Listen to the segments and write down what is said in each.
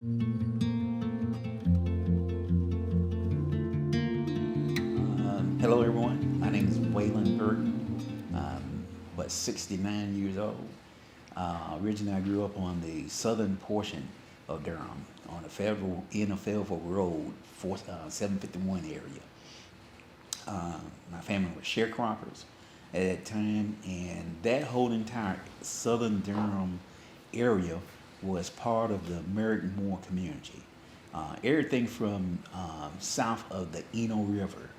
Hello, everyone. My name is Wayland Burton. But 69 years old. Originally, I grew up on the southern portion of Durham on the Fayetteville, in the Fayetteville Road, 751 area. My family was sharecroppers at that time, and that whole entire southern Durham area was part of the Merrick-Moore community. Everything from south of the Eno River,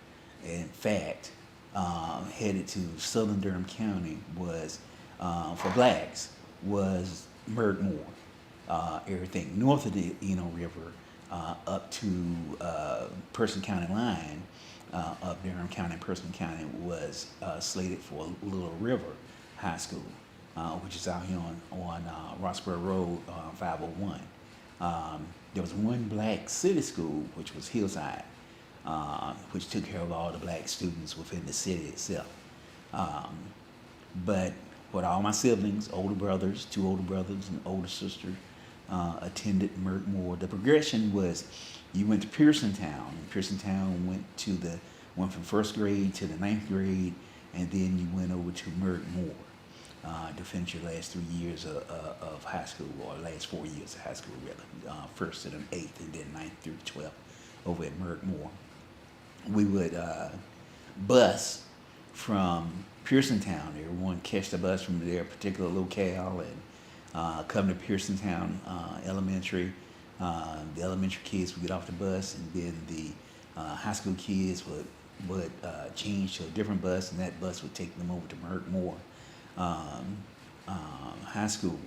in fact, headed to southern Durham County was, for blacks, was Merrick-Moore. Everything north of the Eno River up to Person County line, up Durham County and Person County was slated for Little River High School, which is out here on Roxborough Road, 501. There was one black city school, which was Hillside, which took care of all the black students within the city itself. But with all my siblings, older brothers, two older brothers and older sister, attended Merrick-Moore. The progression was you went to Pearson Town, and Pearson Town went from first grade to the ninth grade, and then you went over to Merrick-Moore to finish your last 3 years of high school, or last 4 years of high school, really. First to the eighth, and then ninth through 12th over at Merrick-Moore. We would bus from Pearson Town. Everyone catch the bus from their particular locale and come to Pearson Town Elementary. The elementary kids would get off the bus, and then the high school kids would change to a different bus, and that bus would take them over to Merrick-Moore High School,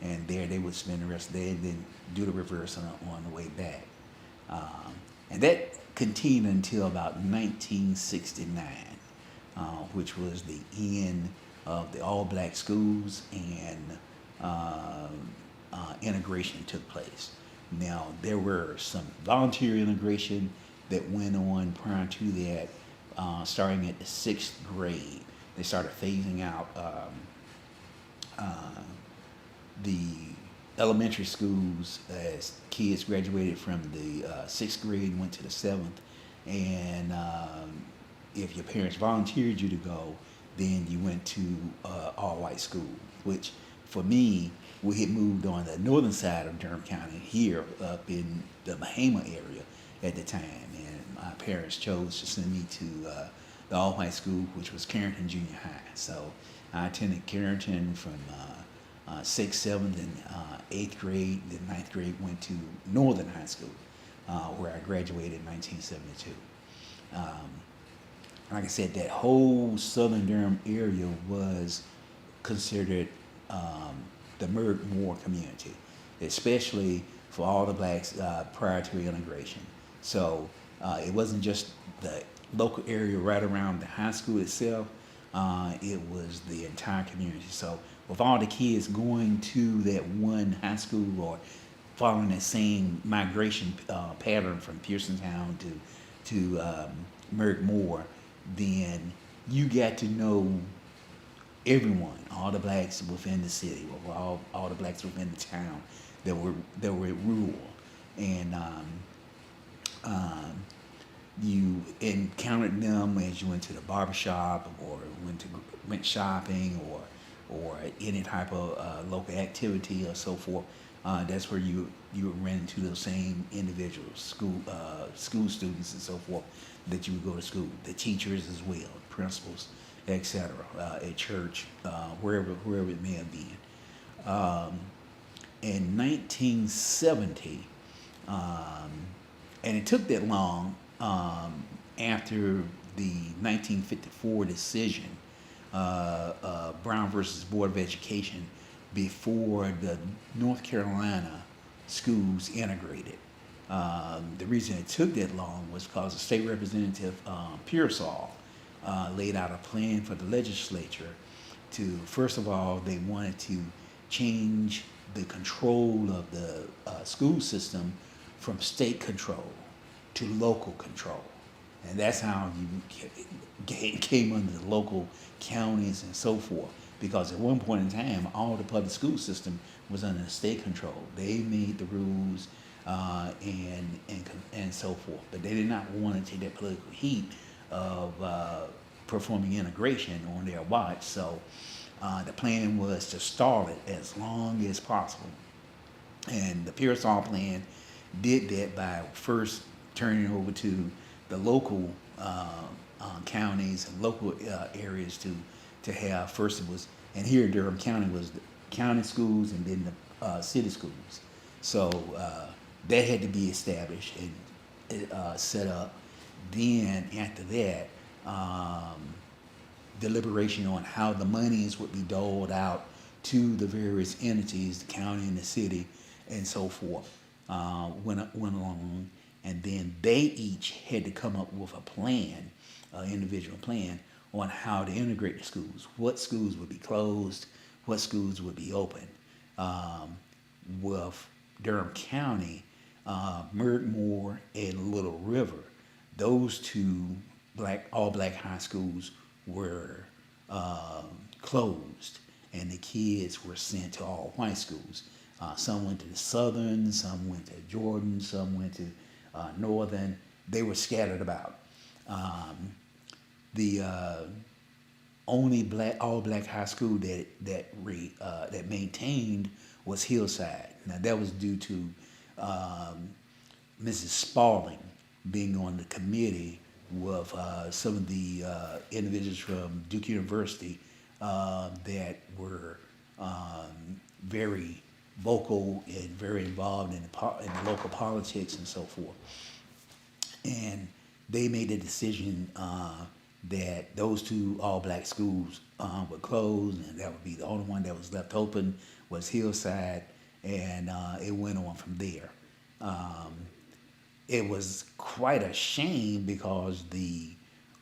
and there they would spend the rest of the day and then do the reverse on the way back. And that continued until about 1969, which was the end of the all-black schools, and integration took place. Now, there were some volunteer integration that went on prior to that, starting at the sixth grade. They started phasing out the elementary schools as kids graduated from the sixth grade and went to the seventh. And if your parents volunteered you to go, then you went to all-white school, which for me, we had moved on the northern side of Durham County here up in the Bahama area at the time. And my parents chose to send me to the all-white school, which was Carrington Junior High. So I attended Carrington from 6th, 7th, and 8th grade. Then ninth grade went to Northern High School, where I graduated in 1972. Like I said, that whole southern Durham area was considered the Merrick-Moore community, especially for all the blacks prior to integration. So it wasn't just the local area right around the high school itself, it was the entire community. So with all the kids going to that one high school or following that same migration pattern from Pearson Town to Merrick-Moore, then you got to know everyone, all the blacks within the city, or all the blacks within the town that were rural, and you encountered them as you went to the barbershop or went shopping or any type of local activity or so forth. That's where you would run into those same individuals, school students and so forth, that you would go to school, the teachers as well, principals, etc. At church, wherever it may have been. In 1970, and it took that long after the 1954 decision, Brown versus Board of Education, before the North Carolina schools integrated. The reason it took that long was because the state representative, Pearsall, laid out a plan for the legislature to, first of all, they wanted to change the control of the school system from state control to local control. And that's how you came under the local counties and so forth. Because at one point in time, all the public school system was under state control. They made the rules. and so forth. But they did not want to take that political heat of performing integration on their watch. So the plan was to stall it as long as possible. And the Pearsall plan did that by first turning over to the local counties and local areas to have. First it was, and here in Durham County was the county schools and then the city schools. So that had to be established and set up. Then after that, deliberation on how the monies would be doled out to the various entities, the county and the city, and so forth, went along. And then they each had to come up with a plan, an individual plan, on how to integrate the schools. What schools would be closed, what schools would be open. With Durham County, Merrick-Moore and Little River, those two all black high schools were closed, and the kids were sent to all white schools. Some went to the Southern, some went to Jordan, some went to Northern. They were scattered about. The only all black high school that maintained was Hillside. Now that was due to Mrs. Spaulding being on the committee with some of the individuals from Duke University that were very vocal and very involved in the local politics and so forth. And they made the decision that those two all-black schools would close, and that would be the only one that was left open was Hillside, and it went on from there. It was quite a shame because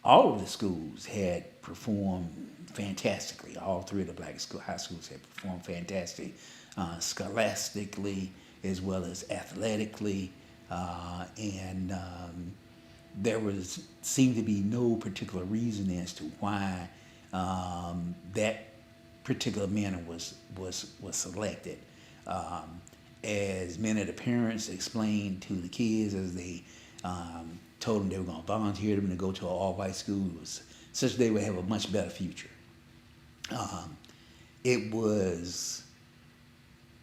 all of the schools had performed fantastically. All three of the high schools had performed fantastic, scholastically as well as athletically, and there seemed to be no particular reason as to why that particular manner was selected. As many of the parents explained to the kids as they told them they were going to volunteer them to go to an all-white school, such they would have a much better future. It was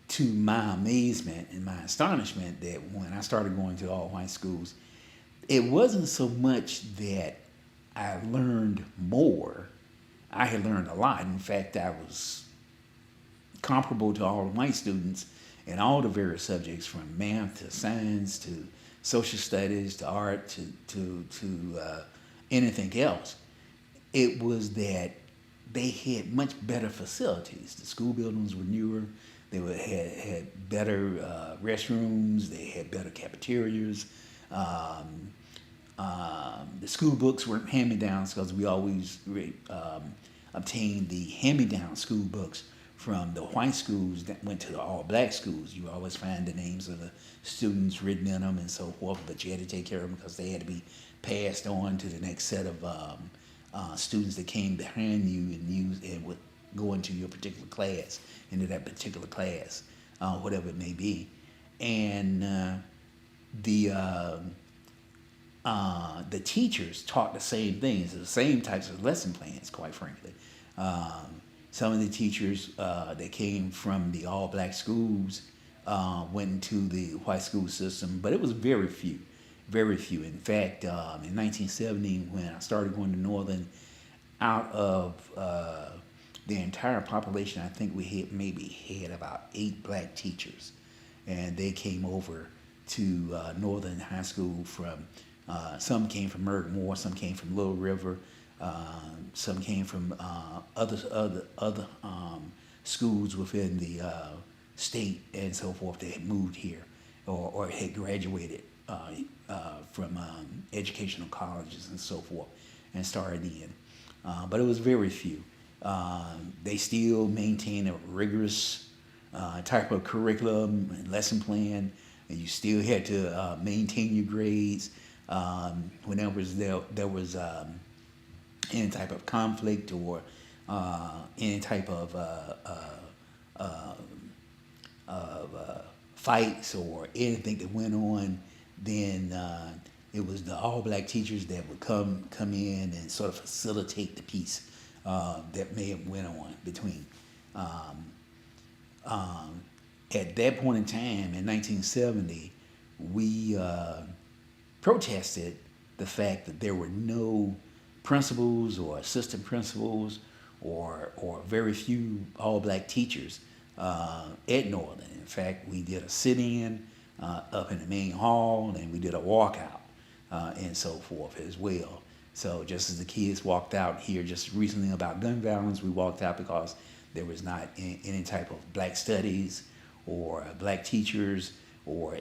to my amazement and my astonishment that when I started going to all-white schools, it wasn't so much that I learned more. I had learned a lot. In fact, I was comparable to all the white students in all the various subjects, from math to science to social studies to art to anything else. It was that they had much better facilities. The school buildings were newer. They had better restrooms. They had better cafeterias. The school books weren't hand-me-downs because we always obtained the hand-me-down school books from the white schools that went to the all-black schools. You always find the names of the students written in them and so forth, but you had to take care of them because they had to be passed on to the next set of students that came behind you and would go into your particular class, into that particular class, whatever it may be. And the teachers taught the same things, the same types of lesson plans, quite frankly. Some of the teachers that came from the all-black schools went into the white school system, but it was very few, very few. In fact, in 1970, when I started going to Northern, out of the entire population, I think we had about 8 black teachers, and they came over to Northern High School from. Some came from Merrick-Moore, some came from Little River, some came from other schools within the state and so forth that had moved here or had graduated from educational colleges and so forth and started in. But it was very few. They still maintain a rigorous type of curriculum and lesson plan, and you still had to maintain your grades. Whenever there was any type of conflict or any type of fights or anything that went on, then it was the all black teachers that would come in and sort of facilitate the peace that may have went on between. Um, um, at that point in time, in 1970, we protested the fact that there were no principals or assistant principals or very few all black teachers at Northern. In fact, we did a sit-in up in the main hall, and we did a walkout and so forth as well. So just as the kids walked out here just recently about gun violence, we walked out because there was not any type of black studies or black teachers or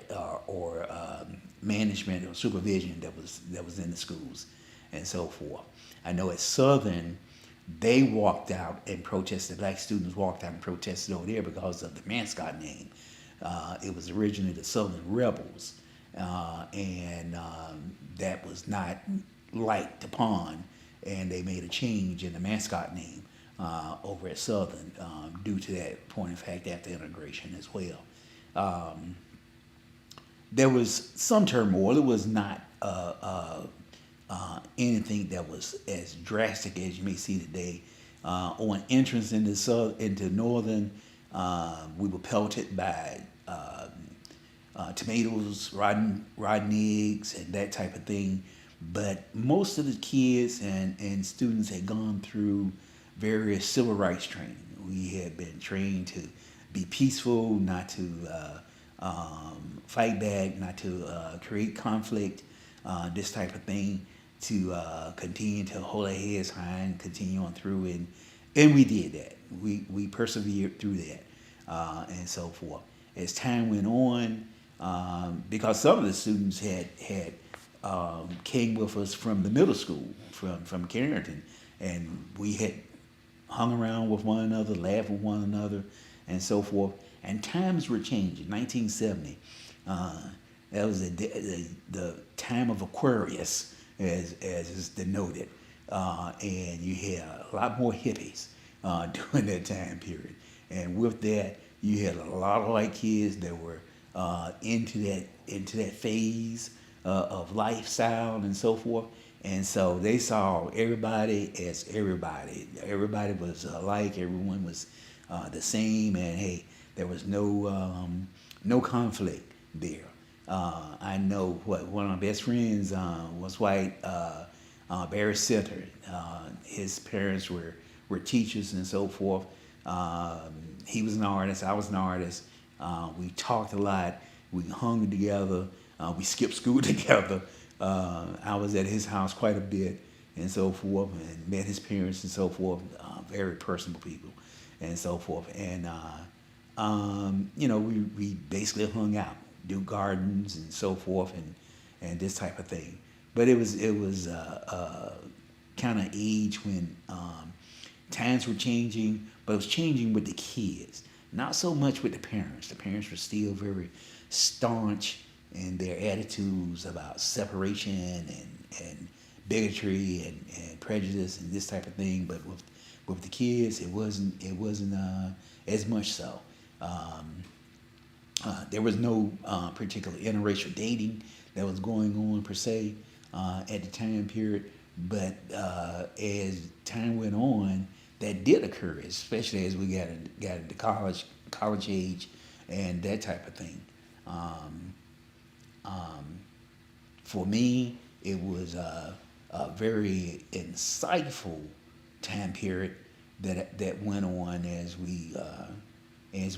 management or supervision that was in the schools and so forth. I know at Southern, they walked out and protested. Black students walked out and protested over there because of the mascot name. It was originally the Southern Rebels, and that was not liked upon, and they made a change in the mascot name over at Southern due to that point of fact after integration as well. There was some turmoil. It was not anything that was as drastic as you may see today. On entrance into Northern, we were pelted by tomatoes, rotten eggs, and that type of thing. But most of the kids and students had gone through various civil rights training. We had been trained to be peaceful, not to fight back, not to create conflict, this type of thing, to continue to hold our heads high and continue on through. And we did that. We persevered through that and so forth. As time went on, because some of the students had came with us from the middle school, from Carrington, and we had hung around with one another, laughed with one another, and so forth. And times were changing. 1970, that was the time of Aquarius, as is denoted, and you had a lot more hippies during that time period. And with that, you had a lot of white kids that were into that phase of lifestyle and so forth. And so they saw everybody as everybody. Everybody was alike. Everyone was the same. And hey, there was no conflict there. I know one of my best friends was white, Barry Sitter. His parents were teachers and so forth. He was an artist. I was an artist. We talked a lot. We hung together. We skipped school together. I was at his house quite a bit and so forth, and met his parents and so forth. Very personable people and so forth. And we basically hung out, do gardens and so forth, and this type of thing. But it was kind of age when times were changing, but it was changing with the kids, not so much with the parents. The parents were still very staunch in their attitudes about separation and bigotry and prejudice and this type of thing. But with the kids, it wasn't as much so. There was no particular interracial dating that was going on per se at the time period. But as time went on, that did occur, especially as we got into college age, and that type of thing. For me, it was a very insightful time period that went on as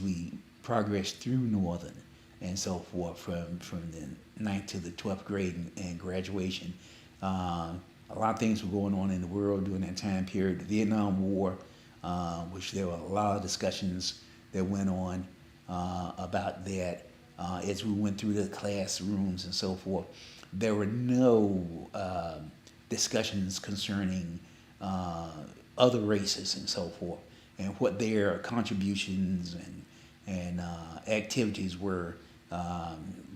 we progressed through Northern and so forth from the 9th to the 12th grade and graduation. A lot of things were going on in the world during that time period. The Vietnam War, which there were a lot of discussions that went on about that as we went through the classrooms and so forth. There were no discussions concerning other races and so forth, and what their contributions and activities were,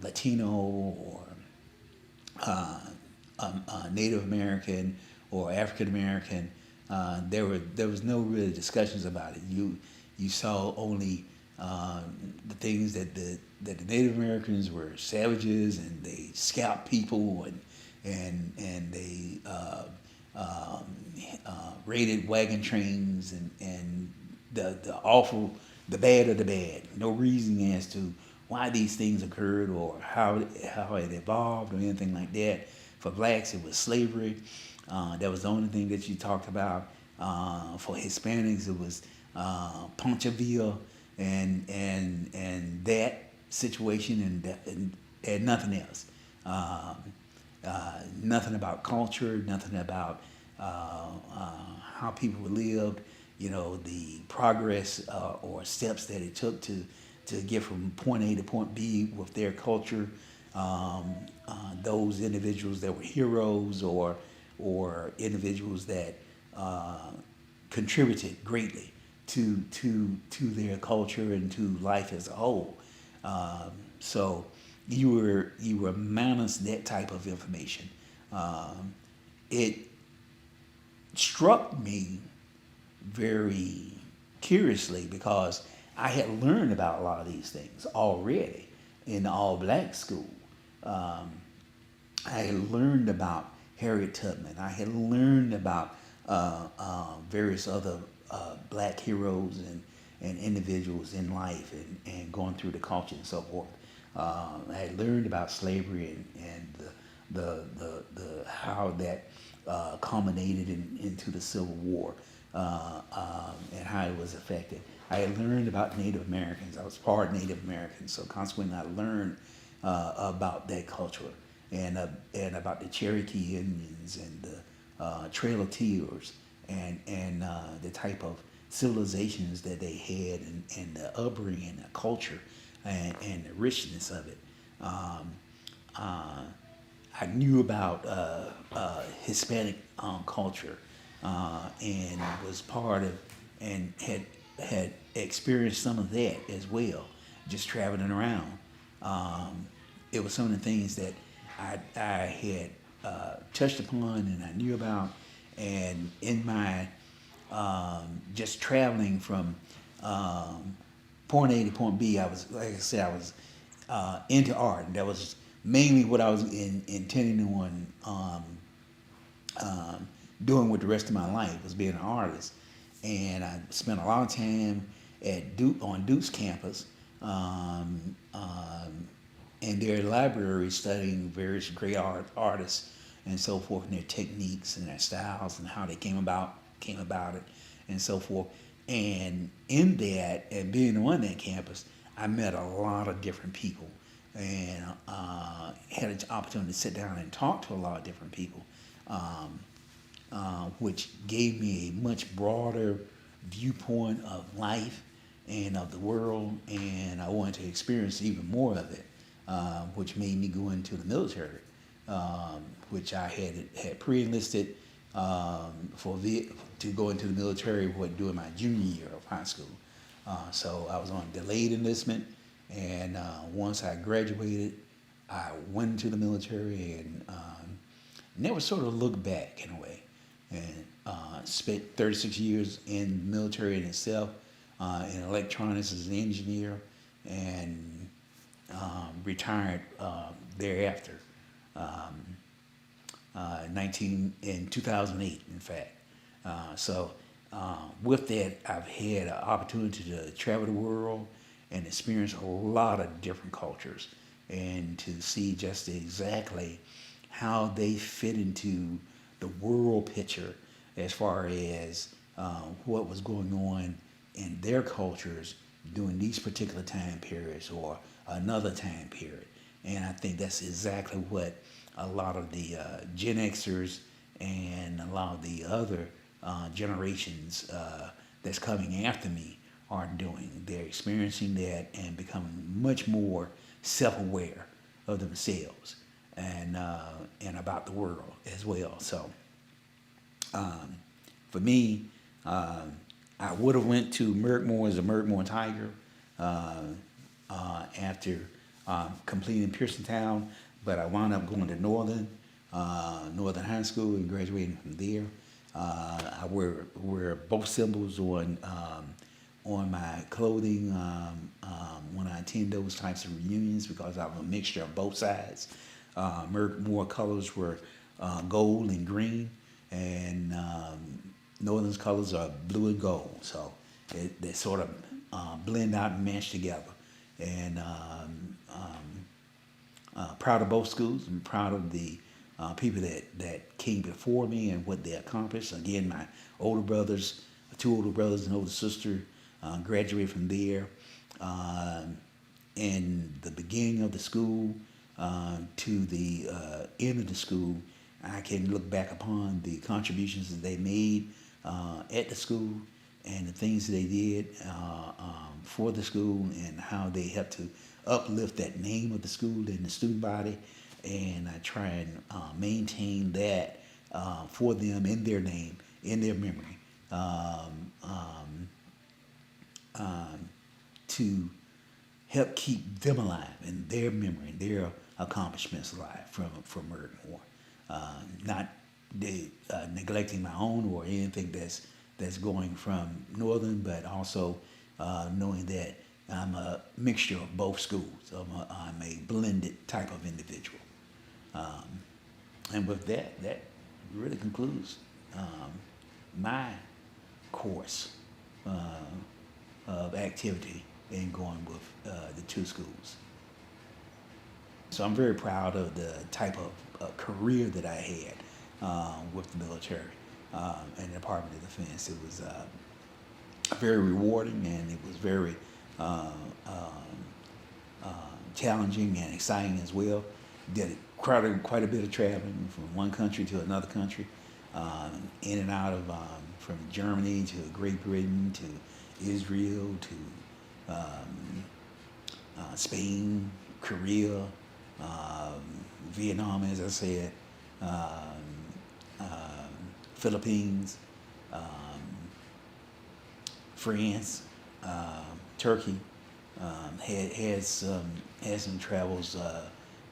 Latino or Native American or African American. There was no real discussions about it. You saw only the things that the Native Americans were savages and they scalped people and they raided wagon trains and the awful, the bad of the bad. No reason as to why these things occurred or how it evolved or anything like that. For blacks, it was slavery. That was the only thing that you talked about. For Hispanics, it was Poncheville and that situation and nothing else. Nothing about culture, nothing about how people lived, the progress or steps that it took to get from point A to point B with their culture. Those individuals that were heroes or individuals that contributed greatly to their culture and to life as a whole. So you were minus that type of information. It struck me very curiously because I had learned about a lot of these things already in the all-black school. I had learned about Harriet Tubman. I had learned about various other black heroes and individuals in life and going through the culture and so forth. I had learned about slavery and the how that culminated into the Civil War and how it was affected. I had learned about Native Americans. I was part Native American, so consequently I learned about that culture and about the Cherokee Indians and the Trail of Tears and the type of civilizations that they had and the upbringing, the culture, and the richness of it. I knew about Hispanic culture and was part of and had experienced some of that as well, just traveling around. It was some of the things that I had touched upon and I knew about, and in my just traveling from point A to point B, I was, like I said, I was into art, and that was mainly what I was intending on doing with the rest of my life, was being an artist. And I spent a lot of time on Duke's campus in their library studying various great artists and so forth, and their techniques and their styles and how they came about it and so forth. And in that, and being on that campus, I met a lot of different people and had an opportunity to sit down and talk to a lot of different people, which gave me a much broader viewpoint of life and of the world, and I wanted to experience even more of it, which made me go into the military, which I had pre-enlisted to go into the military during my junior year of high school. So I was on delayed enlistment, and once I graduated, I went into the military and never sort of looked back in a way, and spent 36 years in the military in itself, in electronics as an engineer, and retired thereafter. In 2008, in fact. So with that, I've had an opportunity to travel the world and experience a lot of different cultures and to see just exactly how they fit into the world picture as far as what was going on in their cultures during these particular time periods or another time period. And I think that's exactly what a lot of the Gen Xers and a lot of the other generations that's coming after me are doing. They're experiencing that and becoming much more self-aware of themselves and about the world as well. So for me, I would have went to Merrick-Moore as a Merrick-Moore Tiger after completing Pearsontown, but I wound up going to Northern High School and graduating from there. I wear both symbols on my clothing when I attend those types of reunions because I'm a mixture of both sides. Merrick-Moore colors were gold and green, and Northern's colors are blue and gold. So they sort of blend out and mesh together. And proud of both schools. I'm proud of the people that came before me and what they accomplished. Again, my older brothers, two older brothers and older sister, graduated from there. In the beginning of the school to the end of the school, I can look back upon the contributions that they made at the school and the things that they did for the school and how they helped to uplift that name of the school and the student body. And I try and maintain that for them in their name, in their memory, to help keep them alive in their memory and their accomplishments alive from Merrick-Moore. Not neglecting my own or anything that's going from Northern, but also knowing that I'm a mixture of both schools. I'm a blended type of individual. And with that really concludes my course of activity in going with the two schools. So I'm very proud of the type of career that I had with the military and the Department of Defense. It was very rewarding, and it was very challenging and exciting as well. Did quite a bit of traveling from one country to another country, in and out of from Germany to Great Britain to Israel to Spain, Korea, Vietnam, as I said, Philippines, France, Turkey. Had some travels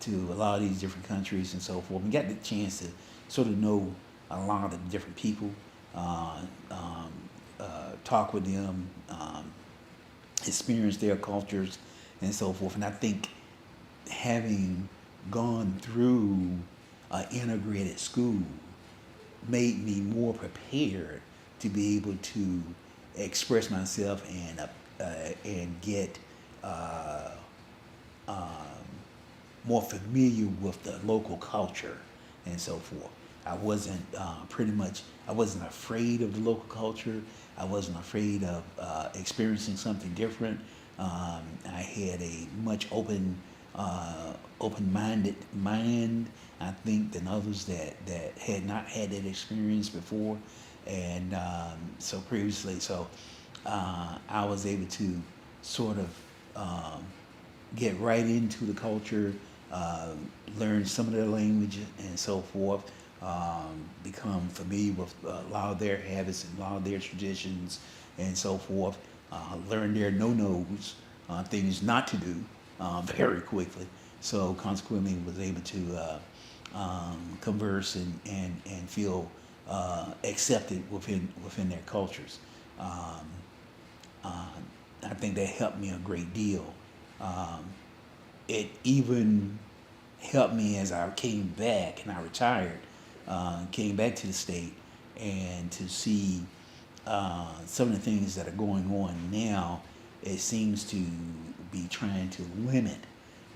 to a lot of these different countries and so forth, and got the chance to sort of know a lot of the different people, talk with them, experience their cultures and so forth. And I think having gone through an integrated school made me more prepared to be able to express myself and get more familiar with the local culture and so forth. I wasn't I wasn't afraid of the local culture. I wasn't afraid of experiencing something different. I had a much open-minded mind, I think, than others that had not had that experience before. And so I was able to sort of get right into the culture, learn some of their language and so forth, become familiar with a lot of their habits and a lot of their traditions and so forth, learn their no-nos, things not to do very quickly. So consequently was able to converse and feel accepted within their cultures. I think that helped me a great deal. It even helped me as I came back and I retired, came back to the state, and to see some of the things that are going on now. It seems to be trying to limit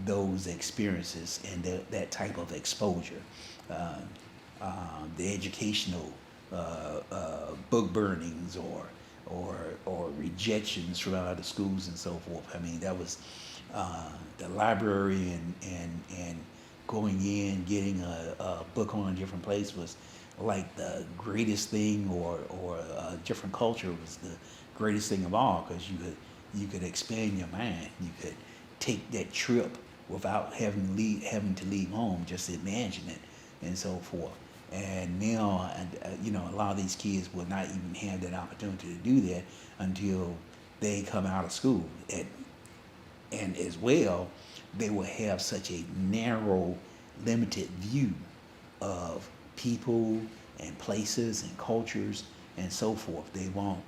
those experiences and that type of exposure. The educational book burnings or rejections from out of the schools and so forth. I mean, that was the library and going in, getting a book on a different place was like the greatest thing, or a different culture was the greatest thing of all, because you could expand your mind. You could take that trip without having to leave home, just imagine it and so forth. And now, a lot of these kids will not even have that opportunity to do that until they come out of school. And as well, they will have such a narrow, limited view of people and places and cultures and so forth. They won't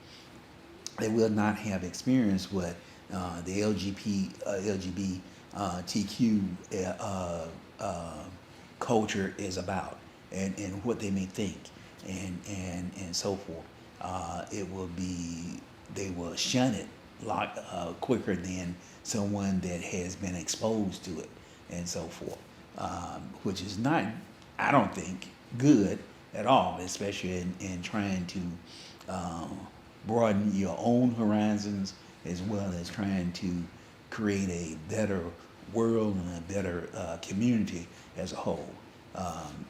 they will not have experienced what the LGBTQ culture is about, and what they may think, and so forth. It will be They will shun it a lot quicker than someone that has been exposed to it, and so forth, which is not, I don't think, good at all, especially in trying to broaden your own horizons, as well as trying to create a better world and a better community as a whole.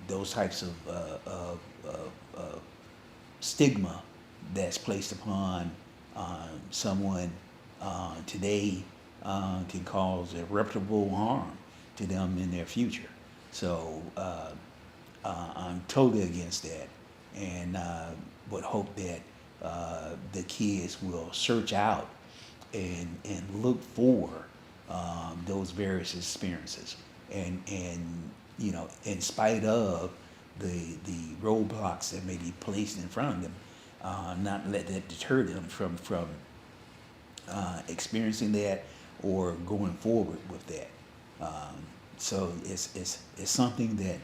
Those types of stigma that's placed upon someone today can cause irreparable harm to them in their future. So I'm totally against that, and would hope that the kids will search out and look for those various experiences, and in spite of the roadblocks that may be placed in front of them, not let that deter them from experiencing that or going forward with that. So it's something that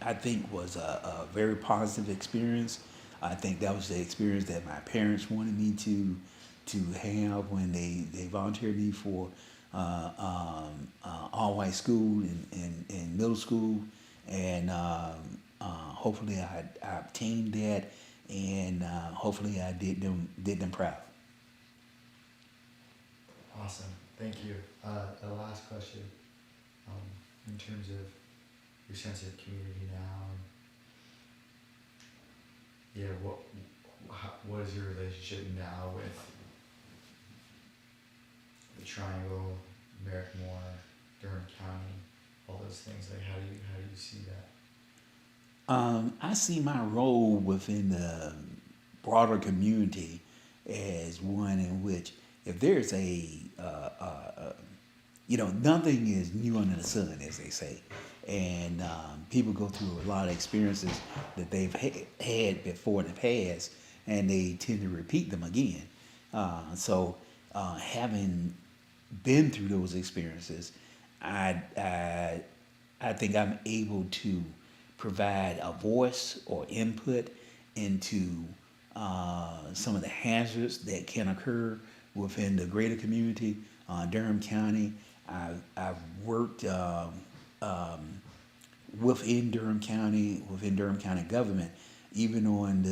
I think was a very positive experience. I think that was the experience that my parents wanted me to have when they volunteered me for all white school and middle school, and hopefully I obtained that, and hopefully I did them proud. Awesome. Thank you. The last question, in terms of your sense of community now, and what is your relationship now with the Triangle, Merrick-Moore, Durham County, all those things? Like, how do you see that? I see my role within the broader community as one in which, if there's nothing is new under the sun, as they say, and people go through a lot of experiences that they've had before in the past, and they tend to repeat them again. So, having been through those experiences, I think I'm able to provide a voice or input into some of the hazards that can occur within the greater community. Durham County, I've worked within Durham County government, even on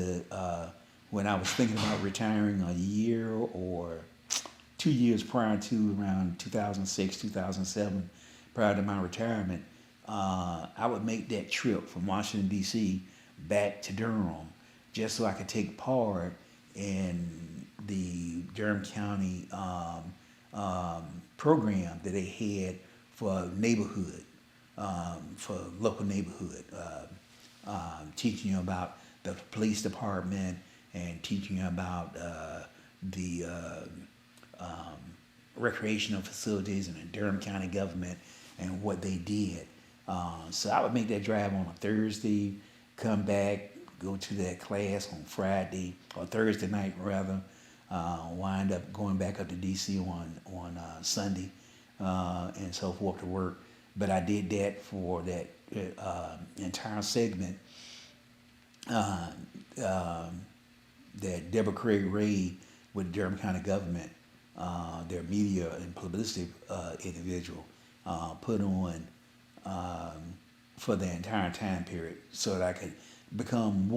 when I was thinking about retiring a year or 2 years prior to around 2006, 2007, prior to my retirement. I would make that trip from Washington, D.C. back to Durham just so I could take part in the Durham County program that they had for neighborhood, for local neighborhood, teaching you about the police department and teaching you about the recreational facilities and the Durham County government and what they did. So I would make that drive on a Thursday, come back, go to that class on Friday or Thursday night rather, wind up going back up to DC on Sunday, and so forth to work. But I did that for that entire segment that Deborah Craig Ray with Durham County government, their media and publicity individual, put on for the entire time period, so that I could become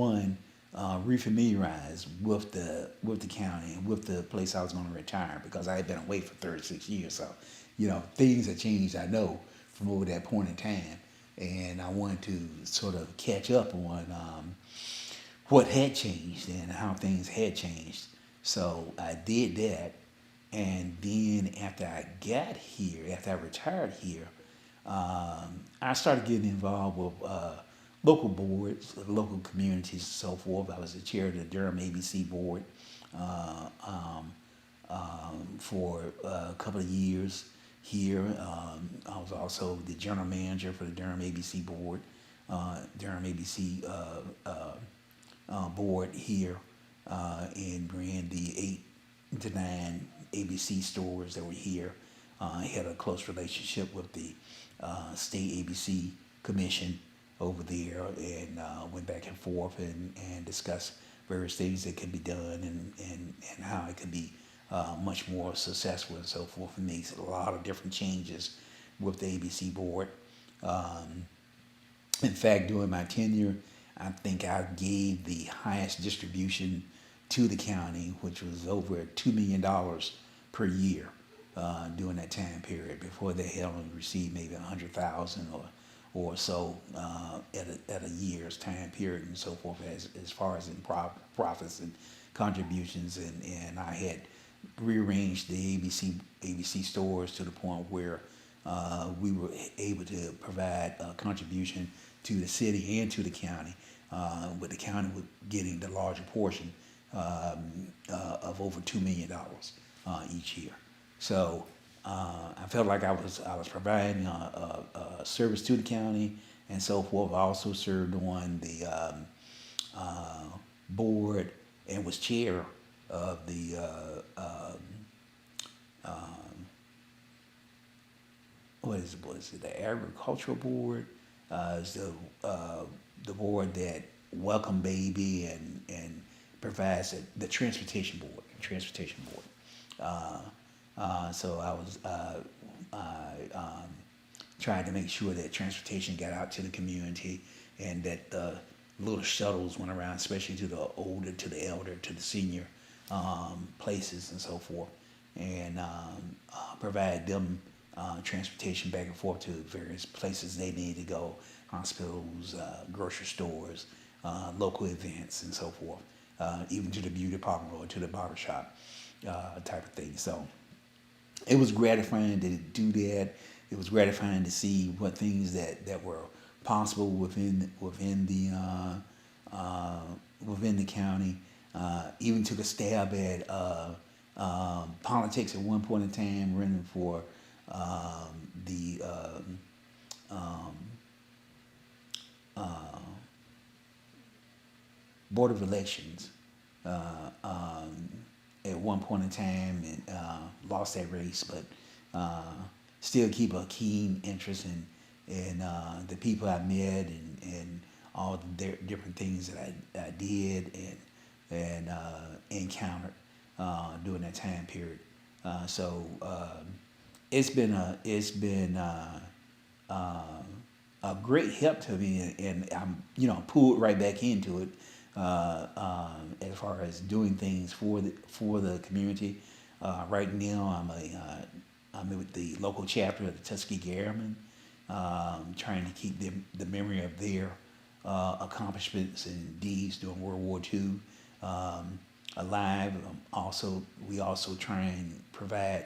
refamiliarized with the county and with the place I was going to retire, because I had been away for 36 years. So, things have changed, I know, from over that point in time, and I wanted to sort of catch up on what had changed and how things had changed. So I did that, and then after I retired here, I started getting involved with local boards, local communities, and so forth. I was the chair of the Durham ABC board for a couple of years here. I was also the general manager for the Durham ABC board, Durham ABC board here and ran the 8 to 9 ABC stores that were here. Had a close relationship with the state ABC commission over there, and went back and forth and discussed various things that could be done, and how it could be much more successful and so forth. And made a lot of different changes with the ABC board. In fact, during my tenure, I think I gave the highest distribution to the county, which was over $2 million per year during that time period. Before they had only received maybe 100,000 or so at a year's time period and so forth, as far as in profits and contributions. And I had rearranged the ABC stores to the point where we were able to provide a contribution to the city and to the county, with the county getting the larger portion of over $2 million each year. So I felt like I was providing a service to the county and so forth. I also served on the board and was chair of the what is it? The agricultural board. Is the board that welcome baby and provides the transportation board. So I was trying to make sure that transportation got out to the community, and that the little shuttles went around, especially to the older, to the elder, to the senior places and so forth, and provide them transportation back and forth to various places they need to go, hospitals, grocery stores, local events and so forth, even to the beauty parlor or to the barber shop type of thing. So it was gratifying to do that. It was gratifying to see what things that were possible within the county. Even took a stab at politics at one point in time, running for the Board of Elections at one point in time, and lost that race, but still keep a keen interest in the people I met, and all the different things that I did and encountered during that time period. So it's been a great help to me, and I'm pulled right back into it as far as doing things for the community. Right now, I'm with the local chapter of the Tuskegee Airmen, trying to keep the memory of their accomplishments and deeds during World War II alive. We also try and provide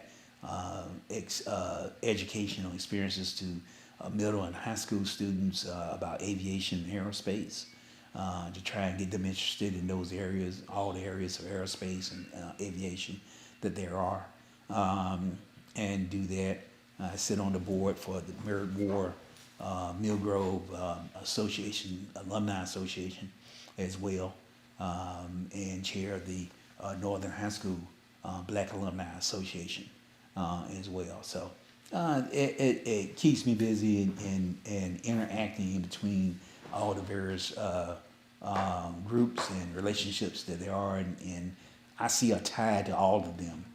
educational experiences to middle and high school students about aviation and aerospace, to try and get them interested in those areas, all the areas of aerospace and aviation that there are, and do that. I sit on the board for the Merrick-Moore Mill Grove Association, Alumni Association as well, and chair of the Northern High School Black Alumni Association as well. So it keeps me busy and interacting in between all the various groups and relationships that there are, and I see a tie to all of them,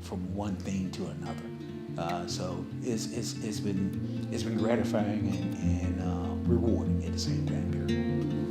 from one thing to another. So it's been gratifying and rewarding at the same time period.